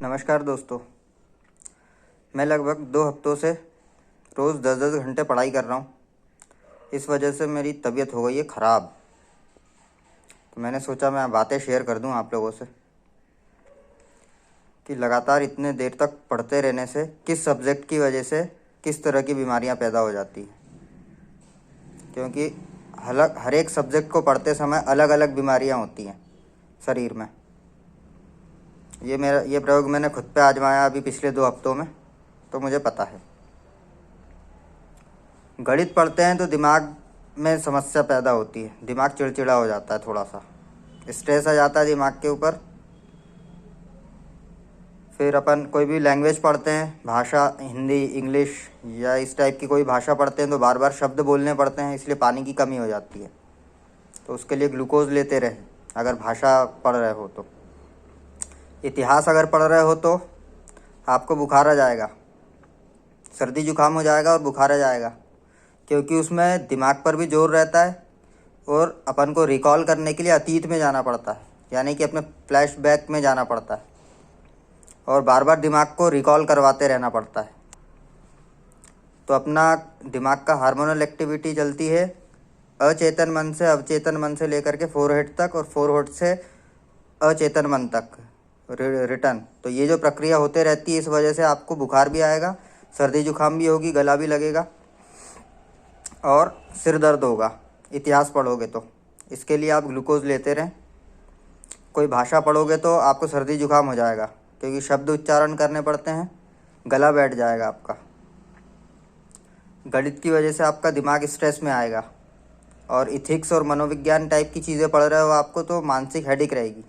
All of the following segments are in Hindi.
नमस्कार दोस्तों। मैं लगभग 2 हफ्तों से रोज़ 10-10 घंटे पढ़ाई कर रहा हूँ। इस वजह से मेरी तबीयत हो गई है ख़राब। तो मैंने सोचा मैं बातें शेयर कर दूँ आप लोगों से कि लगातार इतने देर तक पढ़ते रहने से किस सब्जेक्ट की वजह से किस तरह की बीमारियाँ पैदा हो जाती हैं। क्योंकि हर एक सब्जेक्ट को पढ़ते समय अलग अलग बीमारियाँ होती हैं शरीर में। ये प्रयोग मैंने खुद पे आजमाया अभी पिछले 2 हफ्तों में, तो मुझे पता है। गणित पढ़ते हैं तो दिमाग में समस्या पैदा होती है, दिमाग चिड़चिड़ा हो जाता है, थोड़ा सा स्ट्रेस आ जाता है दिमाग के ऊपर। फिर अपन कोई भी लैंग्वेज पढ़ते हैं, भाषा हिंदी इंग्लिश या इस टाइप की कोई भाषा पढ़ते हैं तो बार बार शब्द बोलने पड़ते हैं, इसलिए पानी की कमी हो जाती है। तो उसके लिए ग्लूकोज लेते रहें अगर भाषा पढ़ रहे हो तो। इतिहास अगर पढ़ रहे हो तो आपको बुखार आ जाएगा, सर्दी जुकाम हो जाएगा और बुखार आ जाएगा, क्योंकि उसमें दिमाग पर भी जोर रहता है और अपन को रिकॉल करने के लिए अतीत में जाना पड़ता है, यानी कि अपने फ्लैशबैक में जाना पड़ता है और बार बार दिमाग को रिकॉल करवाते रहना पड़ता है। तो अपना दिमाग का हार्मोनल एक्टिविटी चलती है अचेतन मन से अवचेतन मन से लेकर के फोरहेड तक और फोरहेड से अचेतन मन तक रिटर्न। तो ये जो प्रक्रिया होते रहती है, इस वजह से आपको बुखार भी आएगा, सर्दी जुकाम भी होगी, गला भी लगेगा और सिर दर्द होगा इतिहास पढ़ोगे तो। इसके लिए आप ग्लूकोज लेते रहें। कोई भाषा पढ़ोगे तो आपको सर्दी जुकाम हो जाएगा, क्योंकि शब्द उच्चारण करने पड़ते हैं, गला बैठ जाएगा आपका। गणित की वजह से आपका दिमाग स्ट्रेस में आएगा और इथिक्स और मनोविज्ञान टाइप की चीज़ें पढ़ रहे हो आपको तो मानसिक हेडेक रहेगी।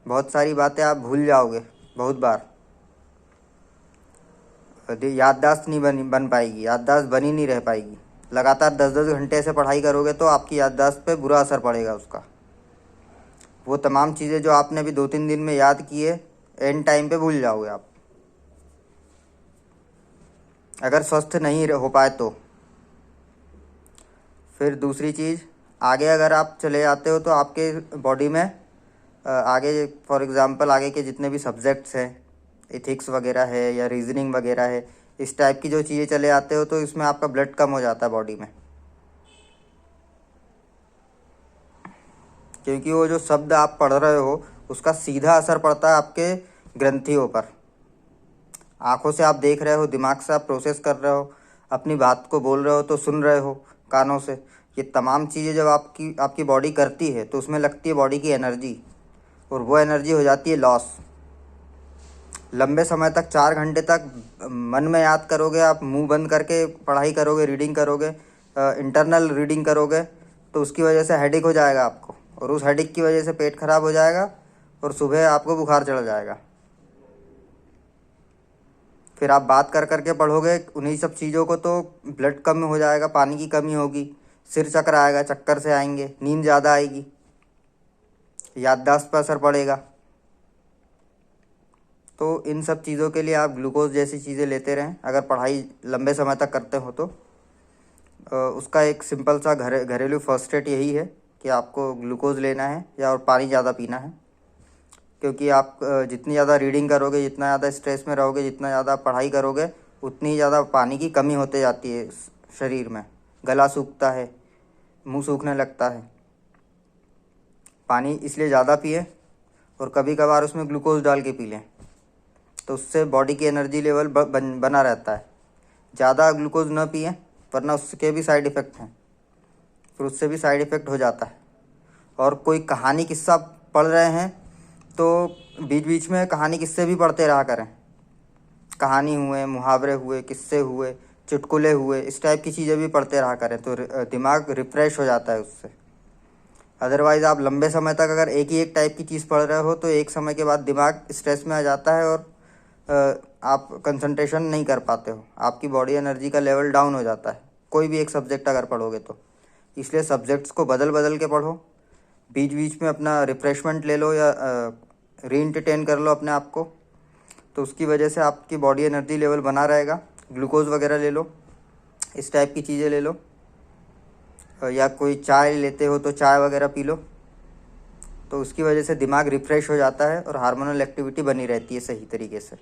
बहुत सारी बातें आप भूल जाओगे, बहुत बार याददाश्त नहीं बन पाएगी, याददाश्त बनी नहीं रह पाएगी। लगातार 10-10 घंटे से पढ़ाई करोगे तो आपकी याददाश्त पे बुरा असर पड़ेगा उसका। वो तमाम चीज़ें जो आपने अभी 2-3 दिन में याद किए, एंड टाइम पे भूल जाओगे आप, अगर स्वस्थ नहीं हो पाए तो। फिर दूसरी चीज़, आगे अगर आप चले जाते हो तो आपके बॉडी में आगे फॉर एग्ज़ाम्पल आगे के जितने भी सब्जेक्ट्स हैं, इथिक्स वगैरह है या रीजनिंग वगैरह है, इस टाइप की जो चीज़ें चले आते हो तो इसमें आपका ब्लड कम हो जाता है बॉडी में, क्योंकि वो जो शब्द आप पढ़ रहे हो उसका सीधा असर पड़ता है आपके ग्रंथियों पर। आँखों से आप देख रहे हो, दिमाग से आप प्रोसेस कर रहे हो, अपनी बात को बोल रहे हो तो सुन रहे हो कानों से। ये तमाम चीज़ें जब आपकी बॉडी करती है तो उसमें लगती है बॉडी की एनर्जी, और वो एनर्जी हो जाती है लॉस। लंबे समय तक 4 घंटे तक मन में याद करोगे, आप मुंह बंद करके पढ़ाई करोगे, रीडिंग करोगे, इंटरनल रीडिंग करोगे, तो उसकी वजह से हेडेक हो जाएगा आपको, और उस हेडेक की वजह से पेट खराब हो जाएगा और सुबह आपको बुखार चढ़ जाएगा। फिर आप बात कर करके पढ़ोगे उन्हीं सब चीज़ों को तो ब्लड कम हो जाएगा, पानी की कमी होगी, सिर चक्कर आएगा, चक्कर से आएंगे, नींद ज़्यादा आएगी, याददाश्त पर असर पड़ेगा। तो इन सब चीज़ों के लिए आप ग्लूकोज जैसी चीज़ें लेते रहें अगर पढ़ाई लंबे समय तक करते हो तो। उसका एक सिंपल सा घरेलू फर्स्ट एड यही है कि आपको ग्लूकोज लेना है या और पानी ज़्यादा पीना है, क्योंकि आप जितनी ज़्यादा रीडिंग करोगे, जितना ज़्यादा स्ट्रेस में रहोगे, जितना ज़्यादा पढ़ाई करोगे, उतनी ज़्यादा पानी की कमी होते जाती है शरीर में। गला सूखता है, मुंह सूखने लगता है। पानी इसलिए ज़्यादा पिए और कभी कभार उसमें ग्लूकोज डाल के पी लें, तो उससे बॉडी की एनर्जी लेवल बना रहता है। ज़्यादा ग्लूकोज न पिए, वरना उसके भी साइड इफ़ेक्ट हैं, फिर उससे भी साइड इफ़ेक्ट हो जाता है। और कोई कहानी किस्सा पढ़ रहे हैं तो बीच बीच में कहानी किस्से भी पढ़ते रहा करें। कहानी हुए, मुहावरे हुए, किस्से हुए, चुटकुले हुए, इस टाइप की चीज़ें भी पढ़ते रहा करें, तो दिमाग रिफ़्रेश हो जाता है उससे। अदरवाइज़ आप लंबे समय तक अगर एक ही एक टाइप की चीज़ पढ़ रहे हो तो एक समय के बाद दिमाग स्ट्रेस में आ जाता है और आप कंसंट्रेशन नहीं कर पाते हो, आपकी बॉडी एनर्जी का लेवल डाउन हो जाता है कोई भी एक सब्जेक्ट अगर पढ़ोगे तो। इसलिए सब्जेक्ट्स को बदल बदल के पढ़ो, बीच बीच में अपना रिफ़्रेशमेंट ले लो या री एंटरटेन कर लो अपने आप को, तो उसकी वजह से आपकी बॉडी एनर्जी लेवल बना रहेगा। ग्लूकोज वगैरह ले लो, इस टाइप की चीज़ें ले लो, या कोई चाय लेते हो तो चाय वगैरह पी लो। तो उसकी वजह से दिमाग रिफ़्रेश हो जाता है और हार्मोनल एक्टिविटी बनी रहती है सही तरीके से।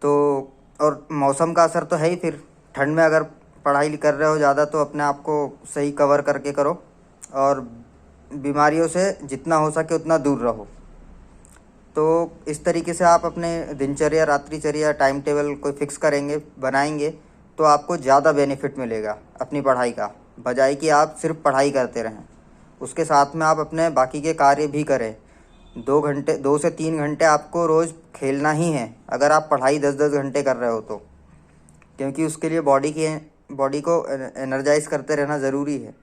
तो और मौसम का असर तो है ही। फिर ठंड में अगर पढ़ाई कर रहे हो ज़्यादा तो अपने आप को सही कवर करके करो और बीमारियों से जितना हो सके उतना दूर रहो। तो इस तरीके से आप अपने दिनचर्या, रात्रिचर्या, टाइम टेबल कोई फिक्स करेंगे, बनाएंगे, तो आपको ज़्यादा बेनिफिट मिलेगा अपनी पढ़ाई का, बजाय कि आप सिर्फ पढ़ाई करते रहें। उसके साथ में आप अपने बाकी के कार्य भी करें। 2 से 3 घंटे आपको रोज़ खेलना ही है अगर आप पढ़ाई 10-10 घंटे कर रहे हो तो, क्योंकि उसके लिए बॉडी को एनर्जाइज करते रहना ज़रूरी है।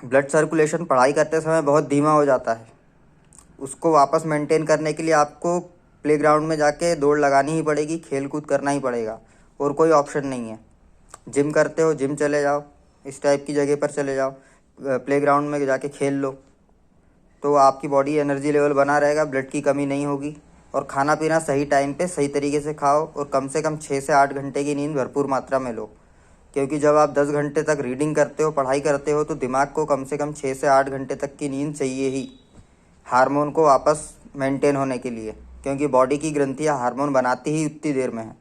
ब्लड सर्कुलेशन पढ़ाई करते समय बहुत धीमा हो जाता है। उसको वापस मेंटेन करने के लिए आपको प्लेग्राउंड में जाके दौड़ लगानी ही पड़ेगी, खेल कूद करना ही पड़ेगा, और कोई ऑप्शन नहीं है। जिम करते हो, जिम चले जाओ, इस टाइप की जगह पर चले जाओ, प्लेग्राउंड में जाके खेल लो, तो आपकी बॉडी एनर्जी लेवल बना रहेगा, ब्लड की कमी नहीं होगी। और खाना पीना सही टाइम पे सही तरीके से खाओ और कम से कम 6 से 8 घंटे की नींद भरपूर मात्रा में लो, क्योंकि जब आप 10 घंटे तक रीडिंग करते हो, पढ़ाई करते हो, तो दिमाग को कम से कम 6 से 8 घंटे तक की नींद चाहिए ही, हार्मोन को वापस मेंटेन होने के लिए, क्योंकि बॉडी की ग्रंथियाँ हार्मोन बनाती ही उतनी देर में है,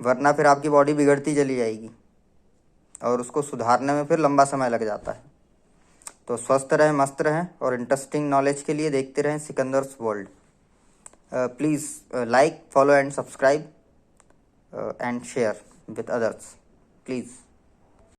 वरना फिर आपकी बॉडी बिगड़ती चली जाएगी और उसको सुधारने में फिर लंबा समय लग जाता है। तो स्वस्थ रहें, मस्त रहें, और इंटरेस्टिंग नॉलेज के लिए देखते रहें Sikandar's world. Please like, follow and subscribe and share with others, please.